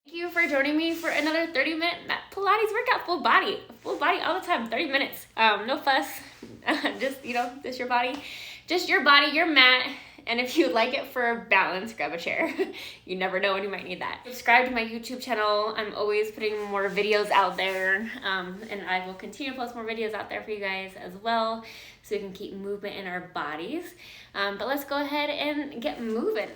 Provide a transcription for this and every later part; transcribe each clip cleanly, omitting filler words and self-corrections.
Thank you for joining me for another 30-minute Pilates workout, full body all the time, 30 minutes. No fuss, just your body, your mat. And if you'd like it for balance, grab a chair. You never know when you might need that. Subscribe to my YouTube channel. I'm always putting more videos out there, and I will continue to post more videos out there for you guys as well, so we can keep movement in our bodies. But let's go ahead and get moving.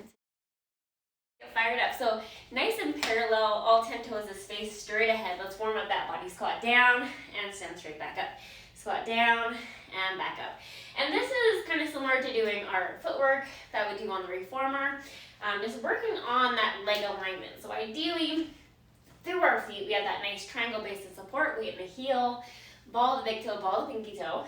Get fired up. So nice and parallel, all 10 toes is face straight ahead. Let's warm up that body. Squat down and stand straight back up. Squat down and back up. And this is kind of similar to doing our footwork that we do on the reformer. Just working on that leg alignment. So ideally, through our feet, we have that nice triangle base of support. We get the heel, ball the big toe, ball the pinky toe.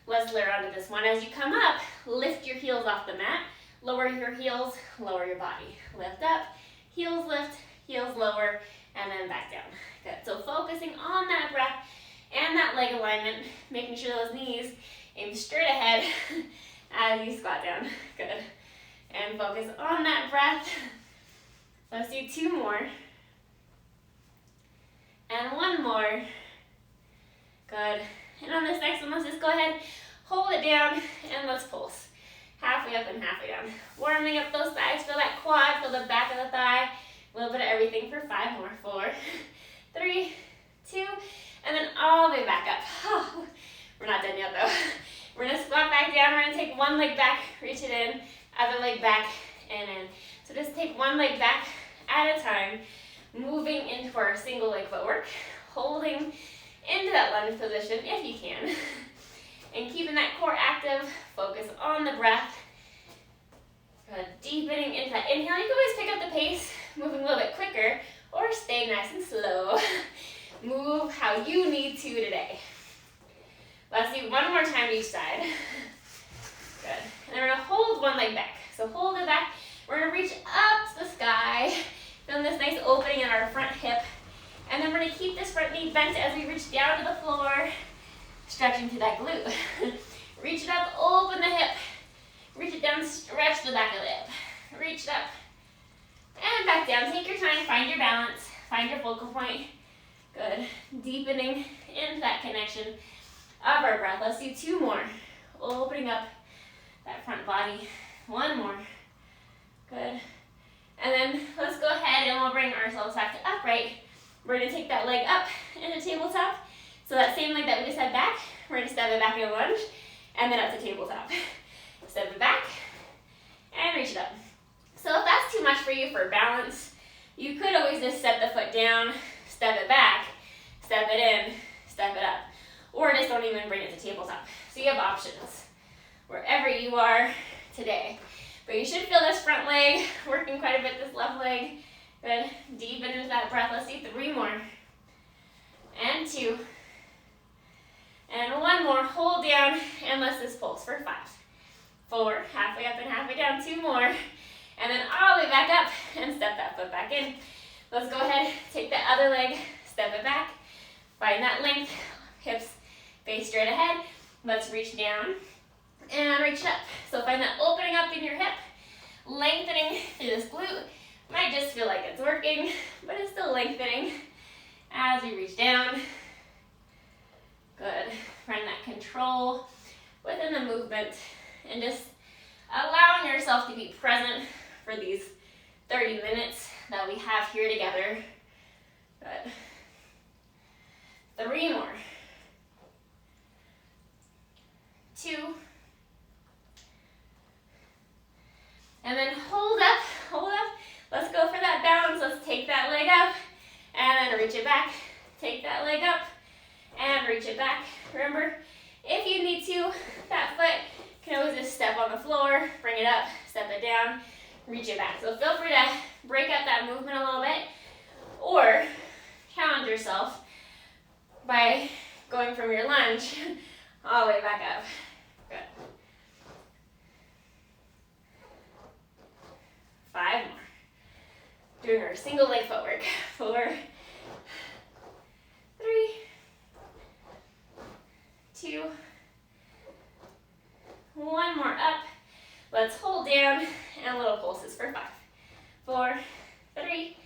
Let's layer onto this one. As you come up, lift your heels off the mat. Lower your heels, lower your body. Lift up, heels lift, heels lower, and then back down. Good. So focusing on that breath and that leg alignment, making sure those knees aim straight ahead as you squat down. Good. And focus on that breath. Let's do 2 more. And 1 more. Good. And on this next one, let's just go ahead, hold it down, and let's pulse. Halfway up and halfway down. Warming up those thighs, feel that quad, feel the back of the thigh. A little bit of everything for 5 more. 4, 3, 2, and then all the way back up. Oh, we're not done yet though. We're gonna squat back down. We're gonna take one leg back, reach it in, other leg back and in. So just take one leg back at a time, moving into our single leg footwork, holding into that lunge position if you can. And keeping that core active, focus on the breath. Good. Deepening into that inhale. You can always pick up the pace, moving a little bit quicker, or stay nice and slow. Move how you need to today. Let's do 1 more time to each side. Good. And then we're going to hold one leg back. So hold it back. We're going to reach up to the sky. Feeling this nice opening in our front hip. And then we're going to keep this front knee bent as we reach down to the floor. Stretching to that glute. Reach it up, open the hip. Reach it down, stretch the back of the hip. Reach it up and back down. Take your time, find your balance, find your focal point. Good. Deepening into that connection of our breath. Let's do 2 more. Opening up that front body. 1 more. Good. And then let's go ahead and we'll bring ourselves back to upright. We're going to take that leg up into tabletop. So that same leg that we just had back, we're going to step it back in a lunge, and then up to tabletop. Step it back, and reach it up. So if that's too much for you for balance, you could always just set the foot down, step it back, step it in, step it up. Or just don't even bring it to tabletop. So you have options, wherever you are today. But you should feel this front leg working quite a bit, this left leg. Good. Deepen into that breath. Let's do 3 more. And 2. And 1 more, hold down, and let's just pulse for 5, 4, halfway up and halfway down, 2 more, and then all the way back up, and step that foot back in. Let's go ahead, take that other leg, step it back, find that length, hips face straight ahead. Let's reach down, and reach up. So find that opening up in your hip, lengthening through this glute. Might just feel like it's working, but it's still lengthening as we reach down. Good. Find that control within the movement and just allowing yourself to be present for these 30 minutes that we have here together. Good. 3 more. 2. And then hold up, hold up. Let's go for that balance. Let's take that leg up and then reach it back. Take that leg up and reach it back. Remember, if you need to, that foot can always just step on the floor, bring it up, step it down, reach it back. So feel free to break up that movement a little bit or challenge yourself by going from your lunge all the way back up. Good. 5 more. Doing our single leg footwork. 4, 3, 2, 1 more up. Let's hold down and little pulses for 5, 4, 3,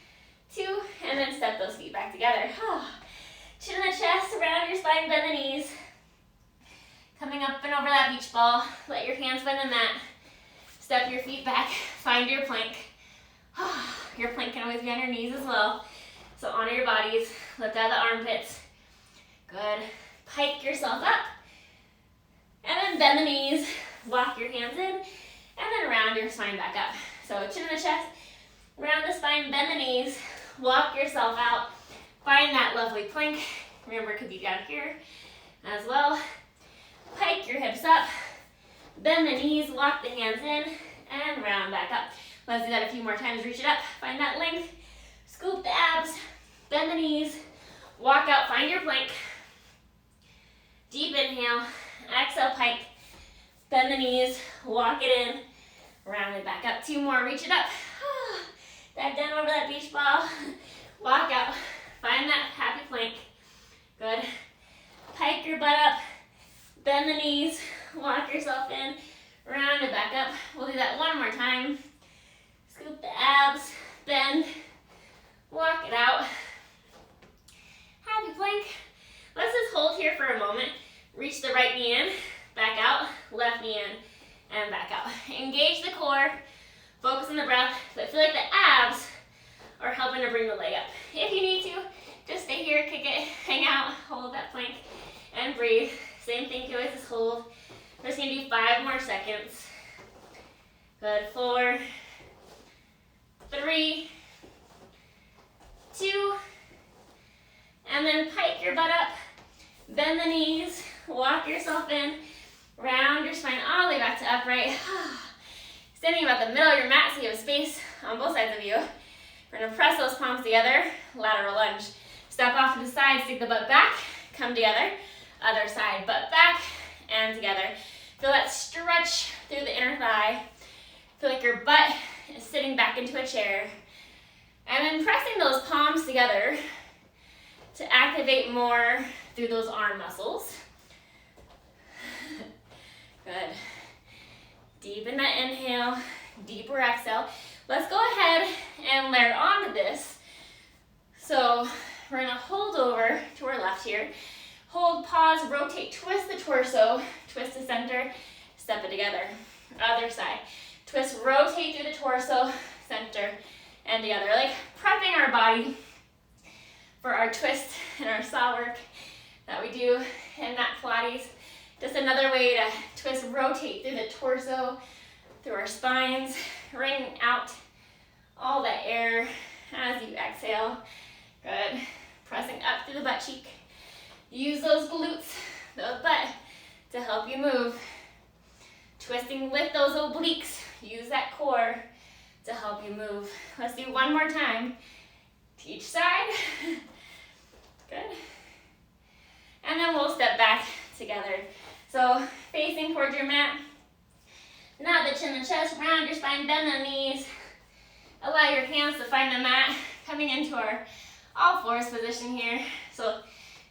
2, and then step those feet back together. Chin in the chest, around your spine, bend the knees. Coming up and over that beach ball. Let your hands find the mat. Step your feet back, find your plank. Your plank can always be on your knees as well. So honor your bodies, lift out the armpits. Good. Pike yourself up. And then bend the knees, walk your hands in, and then round your spine back up. So chin in the chest, round the spine, bend the knees, walk yourself out. Find that lovely plank. Remember, it could be down here as well. Pike your hips up, bend the knees, walk the hands in, and round back up. Let's do that a few more times. Reach it up, find that length, scoop the abs, bend the knees, walk out, find your plank. Deep inhale, exhale, pike, bend the knees, walk it in, round it back up. 2 more, reach it up. Dive down over that beach ball, walk out, find that happy plank. Good. Pike your butt up, bend the knees, walk yourself in, round it back up. We'll do that one more time. Scoop the abs, bend, walk it out. Happy plank. Let's just hold here for a moment. Reach the right knee in, back out, left knee in, and back out. Engage the core, focus on the breath, but feel like the abs are helping to bring the leg up. If you need to, just stay here, kick it, hang out, hold that plank, and breathe. Same thing, you always just hold. We're just gonna do 5 more seconds. Good, 4, 3, 2, and then pike your butt up, bend the knees, walk yourself in, round your spine all the way back to upright. Standing about the middle of your mat so you have space on both sides of you. We're gonna press those palms together, lateral lunge. Step off to the side, stick the butt back, come together. Other side, butt back and together. Feel that stretch through the inner thigh. Feel like your butt is sitting back into a chair. And then pressing those palms together to activate more through those arm muscles. Good. Deepen that inhale, deeper exhale. Let's go ahead and layer onto this. So we're gonna hold over to our left here. Hold, pause, rotate, twist the torso, twist to center, step it together. Other side. Twist, rotate through the torso, center, and the other. Like prepping our body for our twist and our saw work that we do in that Pilates. Just another way to twist, rotate through the torso, through our spines, wring out all that air as you exhale. Good. Pressing up through the butt cheek. Use those glutes, the butt, to help you move. Twisting with those obliques. Use that core to help you move. Let's do one more time to each side. Good. And then we'll step back together. So facing towards your mat. Not the chin and chest. Round your spine, bend the knees. Allow your hands to find the mat. Coming into our all fours position here. So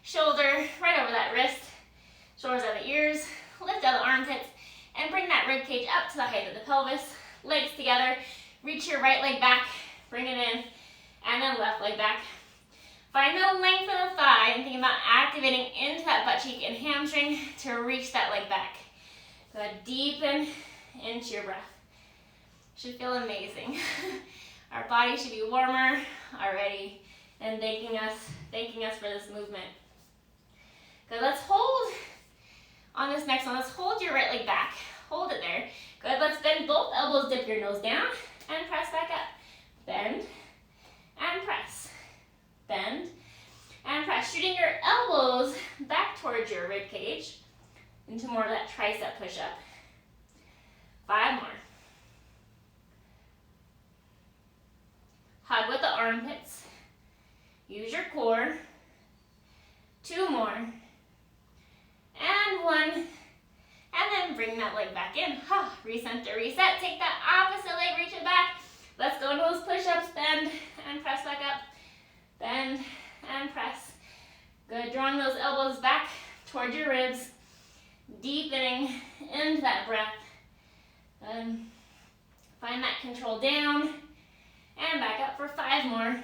shoulder right over that wrist, shoulders at the ears, lift out the armpits, and bring that rib cage up to the height of the pelvis. Legs together, reach your right leg back, bring it in, and then left leg back. Find the length of the thigh and think about activating into that butt cheek and hamstring to reach that leg back. Good, deepen into your breath. Should feel amazing. Our body should be warmer already and thanking us for this movement. Good, let's hold on this next one. Let's hold your right leg back. Hold it there. Good, let's bend both elbows, dip your nose down, and press back up. Bend, and press. Bend, and press. Shooting your elbows back towards your rib cage into more of that tricep push-up. 5 more. Hug with the armpits. Use your core. 2 more. And 1. And then bring that leg back in. Recenter, reset. Take that opposite leg, reach it back. Let's go into those push-ups. Bend and press back up. Bend and press. Good. Drawing those elbows back towards your ribs. Deepening into that breath. Find that control down. And back up for 5 more.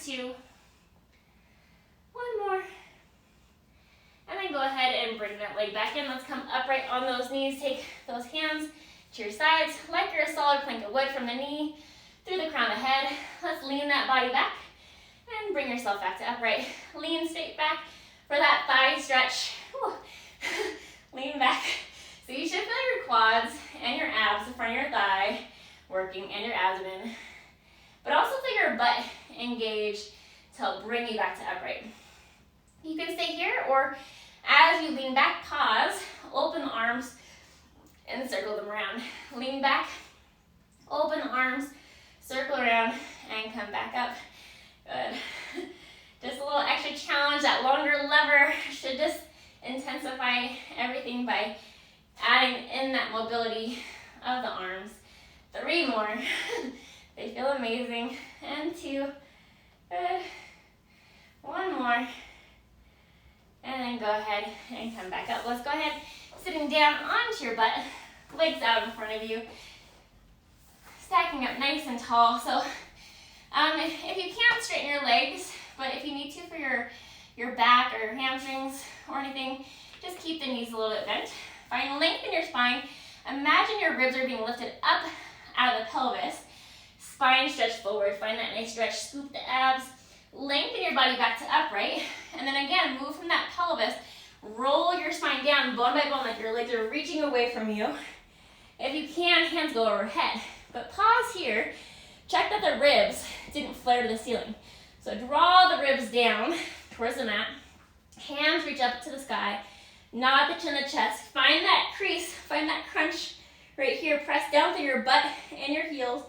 2. One more. And then go ahead and bring that leg back in. Let's come upright on those knees. Take those hands to your sides, like you're a solid plank of wood from the knee through the crown of the head. Let's lean that body back and bring yourself back to upright. Lean straight back for that thigh stretch. Lean back. So you should feel your quads and your abs in front of your thigh working and your abdomen, but also feel your butt engaged to help bring you back to upright. You can stay here, or as you lean back, pause, open the arms, and circle them around. Lean back, open the arms, circle around, and come back up. Good. Just a little extra challenge. That longer lever should just intensify everything by adding in that mobility of the arms. 3 more. They feel amazing. And 2. Good. 1 more. And then go ahead and come back up. Let's go ahead, sitting down onto your butt, legs out in front of you, stacking up nice and tall. So if you can't straighten your legs, but if you need to for your back or your hamstrings or anything, just keep the knees a little bit bent. Find length in your spine. Imagine your ribs are being lifted up out of the pelvis. Spine stretch forward. Find that nice stretch. Scoop the abs. Lengthen your body back to upright. And then again, move from that pelvis. Roll your spine down bone by bone like your legs are reaching away from you. If you can, hands go overhead. But pause here. Check that the ribs didn't flare to the ceiling. So draw the ribs down towards the mat. Hands reach up to the sky. Nod the chin to chest. Find that crease. Find that crunch right here. Press down through your butt and your heels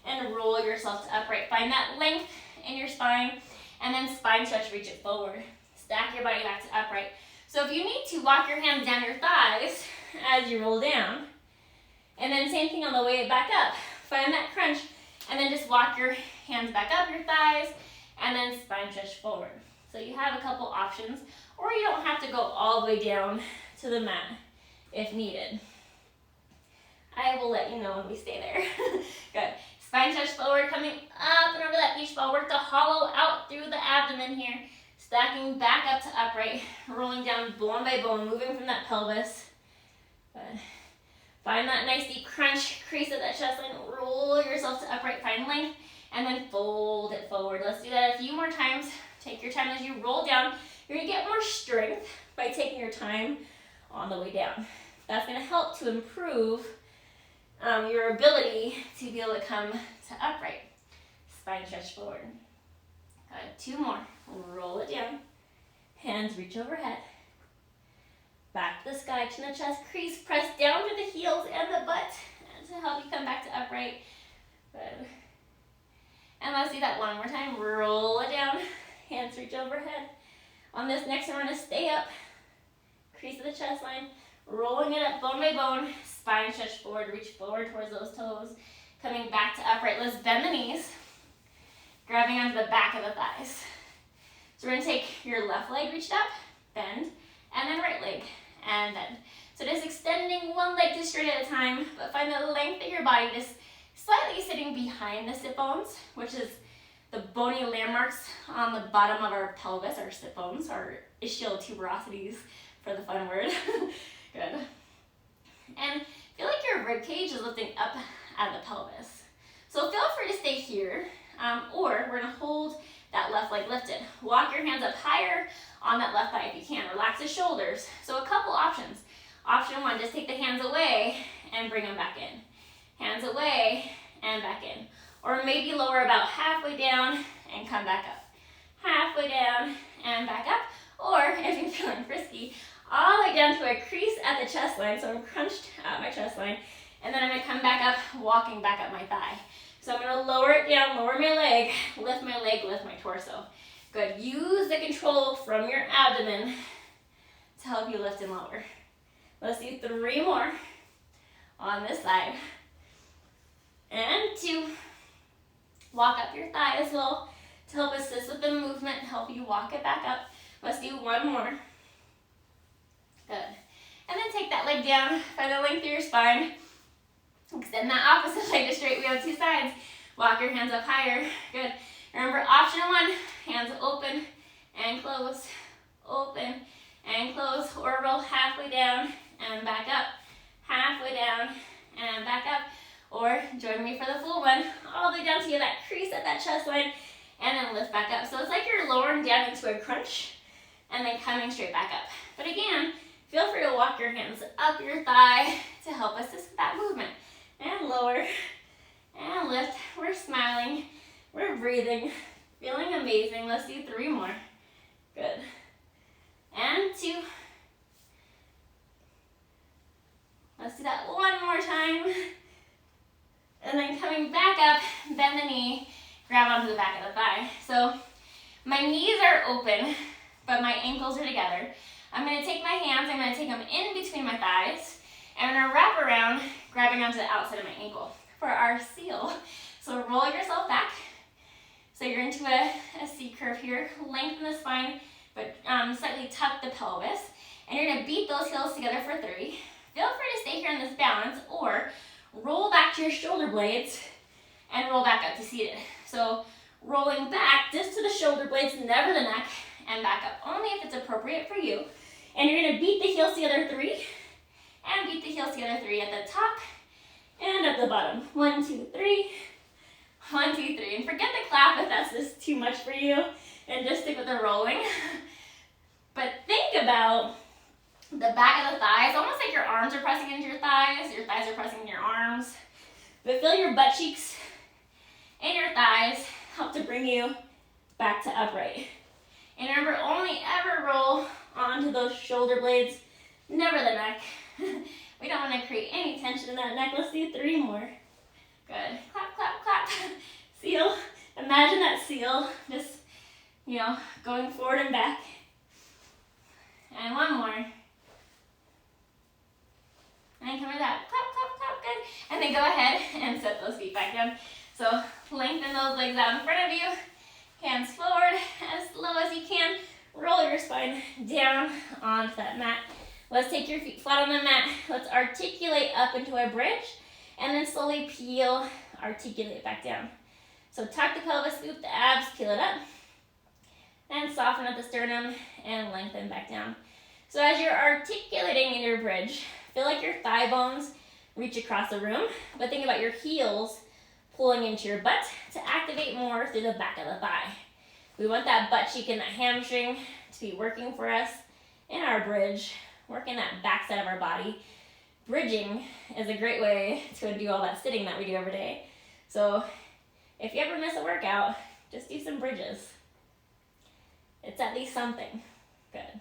and roll yourself to upright. Find that length in your spine, and then spine stretch, reach it forward. Stack your body back to upright. So if you need to, walk your hands down your thighs as you roll down. And then same thing on the way back up. Find that crunch, and then just walk your hands back up your thighs, and then spine stretch forward. So you have a couple options, or you don't have to go all the way down to the mat if needed. I will let you know when we stay there. Good. Spine stretch forward, coming up and over that beach ball. Work to hollow out through the abdomen here. Stacking back up to upright. Rolling down bone by bone, moving from that pelvis. Good. Find that nice deep crunch, crease at that chest line. Roll yourself to upright, find length, and then fold it forward. Let's do that a few more times. Take your time as you roll down. You're gonna get more strength by taking your time on the way down. That's gonna help to improve your ability to be able to come to upright. Spine stretch forward. Good. 2 more. Roll it down. Hands reach overhead. Back to the sky, chin to chest, crease. Press down to the heels and the butt to help you come back to upright. Good. And let's do that one more time. Roll it down. Hands reach overhead. On this next one, we're going to stay up. Crease of the chest line. Rolling it up bone by bone. Spine stretch forward. Reach forward towards those toes. Coming back to upright. Let's bend the knees. Grabbing onto the back of the thighs. So we're going to take your left leg reached up. Bend. And then right leg. And bend. So just extending one leg just straight at a time. But find the length of your body just slightly sitting behind the sit bones, which is the bony landmarks on the bottom of our pelvis, our sit bones, our ischial tuberosities for the fun word. Good. And feel like your rib cage is lifting up out of the pelvis. So feel free to stay here, or we're gonna hold that left leg lifted. Walk your hands up higher on that left thigh if you can. Relax the shoulders. So a couple options. Option 1, just take the hands away and bring them back in. Hands away and back in. Or maybe lower about halfway down and come back up. Halfway down and back up. Or if you're feeling frisky, all the way down to a crease at the chest line. So I'm crunched at my chest line. And then I'm going to come back up, walking back up my thigh. So I'm going to lower it down, lower my leg, lift my torso. Good. Use the control from your abdomen to help you lift and lower. Let's do 3 more on this side. And 2. Walk up your thigh as well to help assist with the movement, help you walk it back up. Let's do 1 more. Good. And then take that leg down, find the length of your spine. Extend that opposite leg to straight. We have 2 sides. Walk your hands up higher. Good. Remember, option one, hands open and close, open and close, or roll halfway down and back up, halfway down and back up, or join me for the full one, all the way down to you, that crease at that chest line, and then lift back up. So it's like you're lowering down into a crunch and then coming straight back up. But again, feel free to walk your hands up your thigh to help assist with that movement. And lower, and lift. We're smiling, we're breathing, feeling amazing. Let's do 3 more. Good. And 2. Let's do that one more time. And then coming back up, bend the knee, grab onto the back of the thigh. So my knees are open, but my ankles are together. I'm going to take my hands, I'm going to take them in between my thighs, and I'm going to wrap around, grabbing onto the outside of my ankle for our seal. So roll yourself back. So you're into a C curve here. Lengthen the spine, but slightly tuck the pelvis. And you're going to beat those heels together for 3. Feel free to stay here in this balance, or roll back to your shoulder blades and roll back up to seated. So rolling back just to the shoulder blades, never the neck, and back up, only if it's appropriate for you. And you're going to beat the heels together 3, and beat the heels together 3 at the top and at the bottom. 1, 2, 3. 1, 2, 3. And forget the clap if that's just too much for you, and just stick with the rolling. But think about the back of the thighs, almost like your arms are pressing into your thighs are pressing into your arms. But feel your butt cheeks and your thighs help to bring you back to upright. And remember, only ever roll onto those shoulder blades, never the neck. We don't want to create any tension in that neck. Let's do 3 more. Good. Clap, clap, clap. Seal. Imagine that seal just, going forward and back. And 1 more. And come with that. Clap, clap, clap. Good. And then go ahead and set those feet back down. So lengthen those legs out in front of you. Hands forward as low as you can. Roll your spine down onto that mat. Let's take your feet flat on the mat. Let's articulate up into a bridge, and then slowly peel, articulate back down. So tuck the pelvis, scoop the abs, peel it up, and soften at the sternum and lengthen back down. So as you're articulating in your bridge, feel like your thigh bones reach across the room, but think about your heels pulling into your butt to activate more through the back of the thigh. We want that butt cheek and that hamstring to be working for us in our bridge, working that back side of our body. Bridging is a great way to undo all that sitting that we do every day. So if you ever miss a workout, just do some bridges. It's at least something. Good.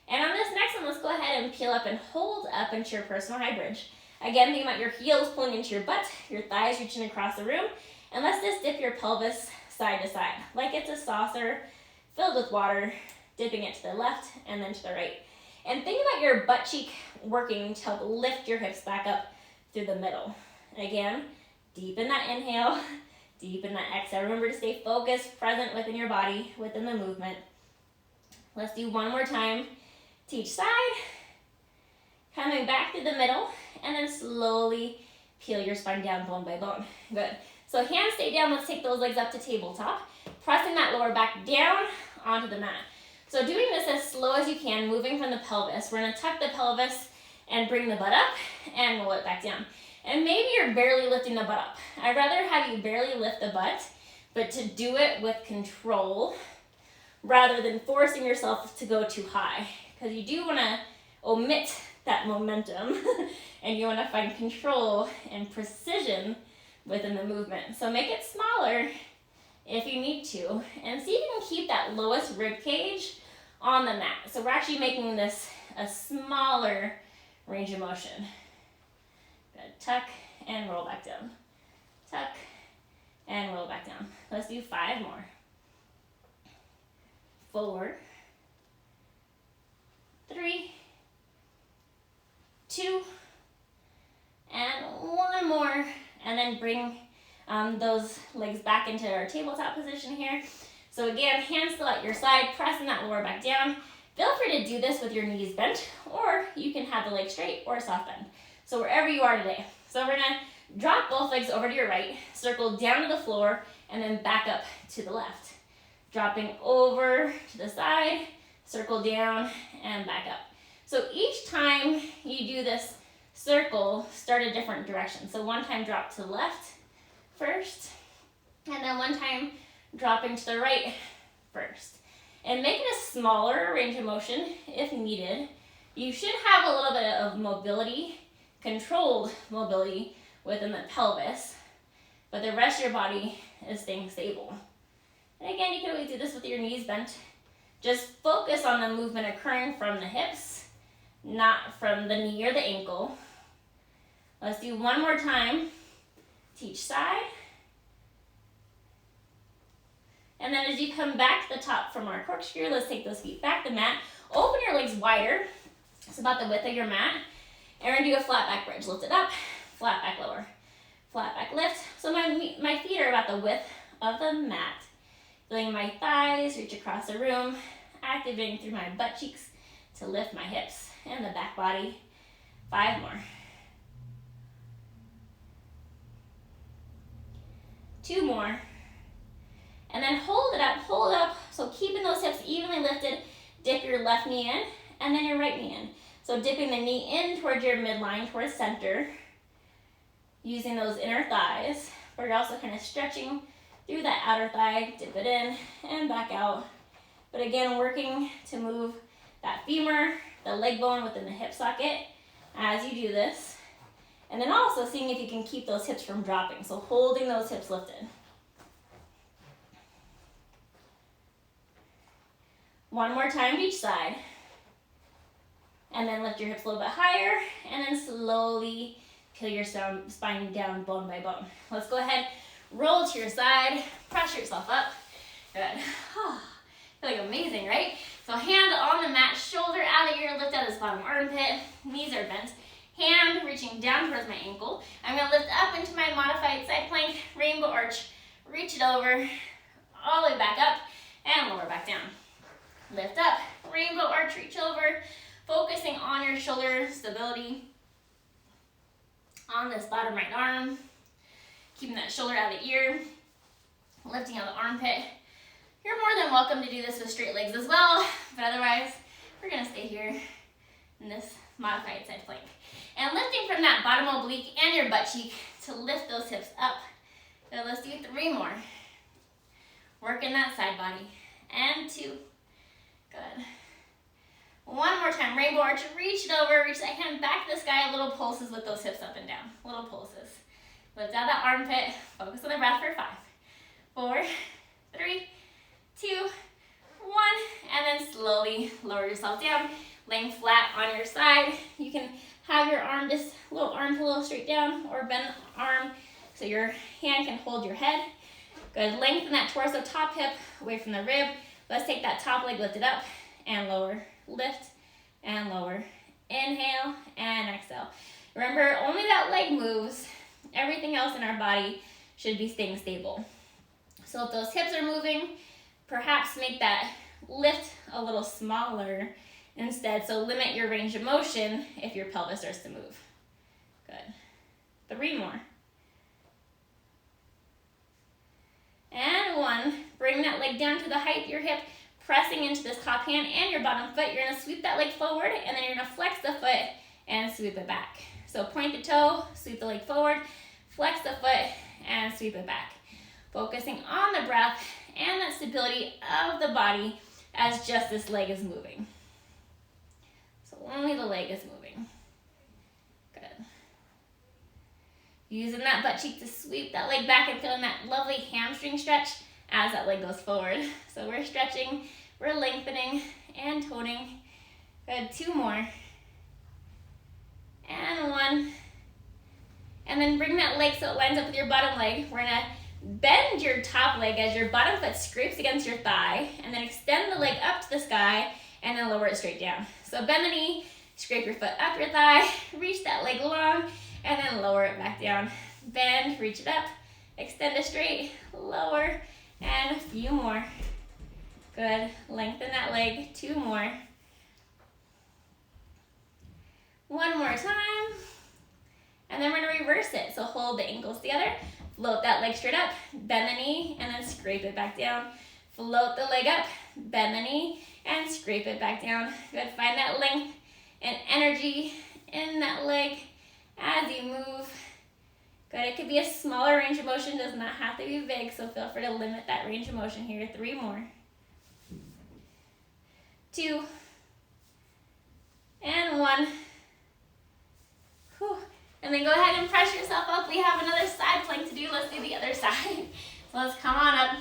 And on this next one, let's go ahead and peel up and hold up into your personal high bridge. Again, think about your heels pulling into your butt, your thighs reaching across the room, and let's just dip your pelvis side to side, like it's a saucer filled with water, dipping it to the left and then to the right. And think about your butt cheek working to help lift your hips back up through the middle. And again, deepen that inhale, deepen that exhale. Remember to stay focused, present within your body, within the movement. Let's do 1 more time to each side. Coming back through the middle, and then slowly peel your spine down bone by bone. Good. So hands stay down. Let's take those legs up to tabletop, pressing that lower back down onto the mat. So doing this as slow as you can, moving from the pelvis. We're going to tuck the pelvis and bring the butt up and roll it back down. And maybe you're barely lifting the butt up. I'd rather have you barely lift the butt, but to do it with control rather than forcing yourself to go too high. Because you do want to omit that momentum and you want to find control and precision within the movement. So make it smaller if you need to, and see if you can keep that lowest rib cage on the mat. So we're actually making this a smaller range of motion. Good. Tuck and roll back down. Tuck and roll back down. Let's do 5 more. 4, 3, 2, and 1 more, and then bring those legs back into our tabletop position here. So again, hands still at your side, pressing that lower back down. Feel free to do this with your knees bent, or you can have the legs straight or soft bend. So wherever you are today. So we're gonna drop both legs over to your right, circle down to the floor, and then back up to the left. Dropping over to the side, circle down, and back up. So each time you do this circle, start a different direction. So one time drop to the left first, and then one time dropping to the right first. And make it a smaller range of motion if needed. You should have a little bit of mobility, controlled mobility within the pelvis, but the rest of your body is staying stable. And again, you can always do this with your knees bent. Just focus on the movement occurring from the hips, not from the knee or the ankle. Let's do one more time to each side. And then as you come back to the top from our corkscrew, let's take those feet back to the mat. Open your legs wider. It's about the width of your mat. And we're gonna do a flat back bridge. Lift it up, flat back lower, flat back lift. So my feet are about the width of the mat. Feeling my thighs reach across the room, activating through my butt cheeks to lift my hips and the back body. 5 more. 2 more. And then hold it up. So keeping those hips evenly lifted, dip your left knee in and then your right knee in. So dipping the knee in towards your midline, towards center, using those inner thighs, but you're also kind of stretching through that outer thigh, dip it in and back out. But again, working to move that femur, the leg bone within the hip socket as you do this. And then also seeing if you can keep those hips from dropping. So holding those hips lifted. 1 more time to each side. And then lift your hips a little bit higher and then slowly peel your spine down bone by bone. Let's go ahead, roll to your side, press yourself up. Good. Feel like amazing, right? So hand on the mat, shoulder out of ear, lift out this bottom armpit, knees are bent. Hand reaching down towards my ankle. I'm gonna lift up into my modified side plank, rainbow arch, reach it over, all the way back up, and lower back down. Lift up, rainbow arch, reach over, focusing on your shoulder stability on this bottom right arm, keeping that shoulder out of the ear, lifting out the armpit. You're more than welcome to do this with straight legs as well, but otherwise, we're gonna stay here in this modified side plank. And lifting from that bottom oblique and your butt cheek to lift those hips up. So let's do 3 more. Working that side body. And 2. Good. 1 more time, rainbow arch, reach it over, reach that hand back to the sky, little pulses with those hips up and down, little pulses. Lift out that armpit, focus on the breath for 5, 4, 3, 2, 1, and then slowly lower yourself down, laying flat on your side. You can have your arm, this little arm pillow straight down or bend the arm so your hand can hold your head. Good, lengthen that torso, top hip away from the rib. Let's take that top leg, lift it up and lower. Lift and lower. Inhale and exhale. Remember, only that leg moves. Everything else in our body should be staying stable. So if those hips are moving, perhaps make that lift a little smaller instead. So limit your range of motion if your pelvis starts to move. Good. 3 more. And 1. Bring that leg down to the height of your hip, pressing into this top hand and your bottom foot. You're gonna sweep that leg forward and then you're gonna flex the foot and sweep it back. So point the toe, sweep the leg forward, flex the foot and sweep it back. Focusing on the breath and that stability of the body as just this leg is moving. So only the leg is moving. Good. Using that butt cheek to sweep that leg back and feeling that lovely hamstring stretch as that leg goes forward. So we're stretching, we're lengthening and toning. Good, 2 more. And 1. And then bring that leg so it lines up with your bottom leg. We're gonna bend your top leg as your bottom foot scrapes against your thigh, and then extend the leg up to the sky, and then lower it straight down. So bend the knee, scrape your foot up your thigh, reach that leg long, and then lower it back down. Bend, reach it up, extend it straight, lower, and a few more. Good, lengthen that leg, 2 more. 1 more time. And then we're gonna reverse it. So hold the ankles together, Float that leg straight up, bend the knee, and then scrape it back down. Float the leg up, bend the knee, and scrape it back down. Good, find that length and energy in that leg as you move. Good, it could be a smaller range of motion, does not have to be big, so feel free to limit that range of motion here. 3 more. 2. And 1. Whew. And then go ahead and press yourself up. We have another side plank to do. Let's do the other side. So let's come on up.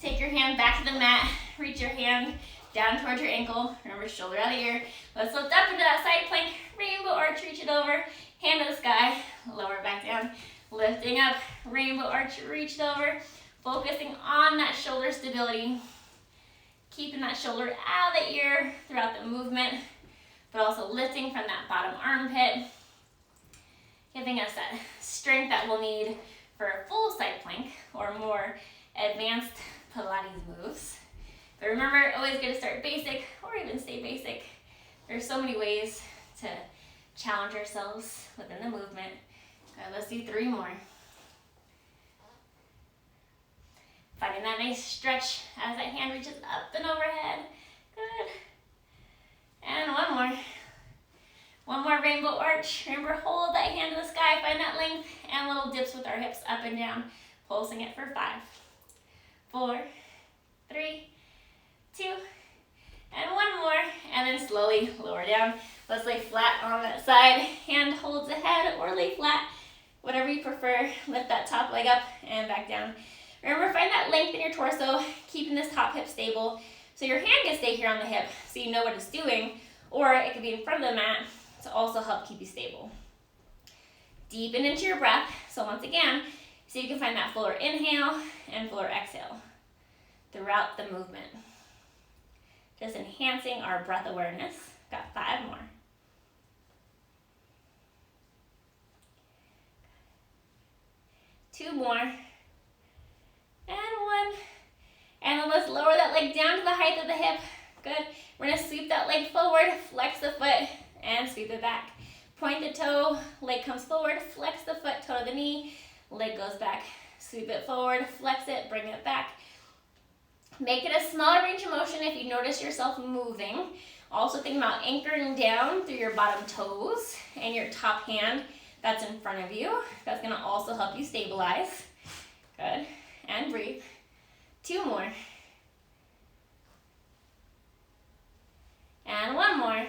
Take your hand back to the mat. Reach your hand down towards your ankle. Remember, shoulder out of the ear. Let's lift up into that side plank. Rainbow arch, reach it over. Hand to the sky. Lower back down. Lifting up. Rainbow arch, reach it over. Focusing on that shoulder stability. Keeping that shoulder out of the ear throughout the movement, but also lifting from that bottom armpit. Giving us that strength that we'll need for a full side plank or more advanced Pilates moves. But remember, always good to start basic or even stay basic. There's so many ways to challenge ourselves within the movement. Okay, let's do 3 more. Finding that nice stretch as that hand reaches up and overhead. Good. And 1 more. 1 more rainbow arch. Remember, hold that hand to the sky, find that length, and little dips with our hips up and down. Pulsing it for 5, 4, 3, 2, and 1 more. And then slowly lower down. Let's lay flat on that side. Hand holds the head or lay flat. Whatever you prefer. Lift that top leg up and back down. Remember, find that length in your torso, keeping this top hip stable. So your hand can stay here on the hip so you know what it's doing, or it could be in front of the mat to also help keep you stable. Deepen into your breath. So once again, so you can find that fuller inhale and fuller exhale throughout the movement. Just enhancing our breath awareness. Got 5 more. 2 more. And 1. And then let's lower that leg down to the height of the hip. Good. We're going to sweep that leg forward, flex the foot, and sweep it back. Point the toe, leg comes forward, flex the foot, toe to the knee, leg goes back. Sweep it forward, flex it, bring it back. Make it a smaller range of motion if you notice yourself moving. Also think about anchoring down through your bottom toes and your top hand that's in front of you. That's going to also help you stabilize. Good. And breathe. 2 more. And 1 more.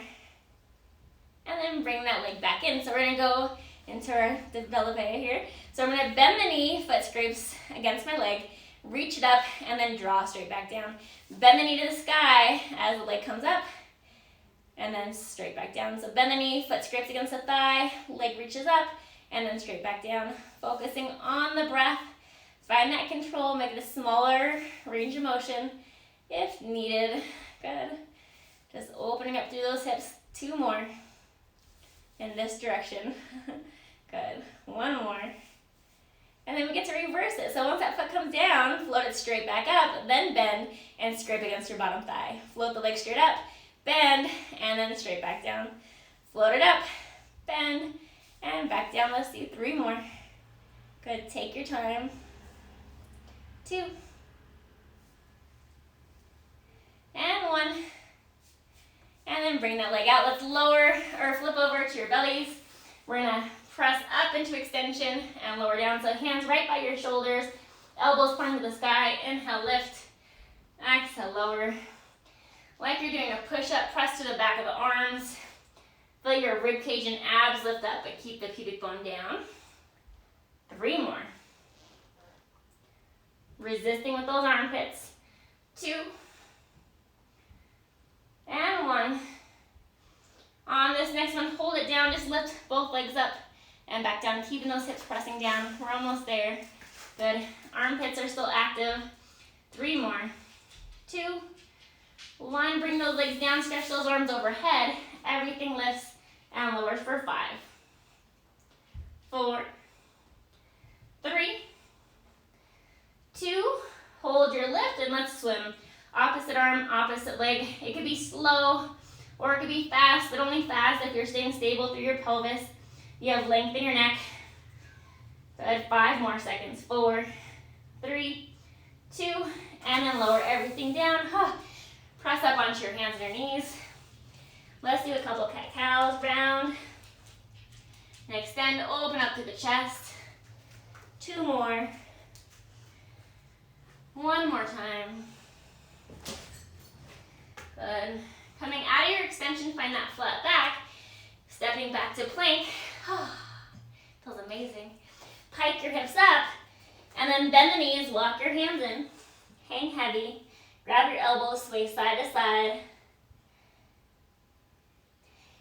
And then bring that leg back in. So we're going to go into our developpe here. So I'm going to bend the knee, foot scrapes against my leg, reach it up, and then draw straight back down. Bend the knee to the sky as the leg comes up, and then straight back down. So bend the knee, foot scrapes against the thigh, leg reaches up, and then straight back down. Focusing on the breath. Find that control, make it a smaller range of motion if needed. Good. Just opening up through those hips. 2 more in this direction. Good. 1 more. And then we get to reverse it. So once that foot comes down, float it straight back up, then bend and scrape against your bottom thigh. Float the leg straight up, bend, and then straight back down. Float it up, bend, and back down. Let's do 3 more. Good. Take your time. 2. And 1. And then bring that leg out. Let's lower or flip over to your bellies. We're going to press up into extension and lower down. So hands right by your shoulders, elbows pointing to the sky. Inhale, lift. Exhale, lower. Like you're doing a push-up, press to the back of the arms. Feel your rib cage and abs lift up, but keep the pubic bone down. 3 more. Resisting with those armpits. 2. And 1. On this next one, hold it down. Just lift both legs up and back down, keeping those hips pressing down. We're almost there. Good. Armpits are still active. 3 more. 2. 1. Bring those legs down. Stretch those arms overhead. Everything lifts and lowers for 5. 4. 3. 2. Hold your lift and let's swim. Opposite arm, opposite leg. It could be slow or it could be fast, but only fast if you're staying stable through your pelvis. You have length in your neck. Good, 5 more seconds. 4, 3, 2, and then lower everything down. Press up onto your hands and your knees. Let's do a couple cat-cows, round. And extend, open up to the chest. 2 more. 1 more time. Good. Coming out of your extension, find that flat back. Stepping back to plank. Feels amazing. Pike your hips up, and then bend the knees, walk your hands in. Hang heavy. Grab your elbows, sway side to side.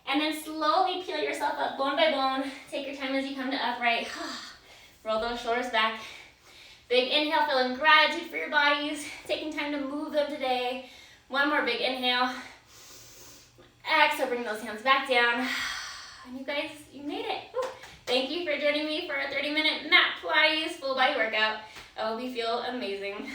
And then slowly peel yourself up bone by bone. Take your time as you come to upright. Roll those shoulders back. Big inhale, feeling gratitude for your bodies. Taking time to move them today. 1 more big inhale. Exhale, bring those hands back down. And you guys, you made it. Woo. Thank you for joining me for a 30-minute mat Pilates full body workout. I hope you feel amazing.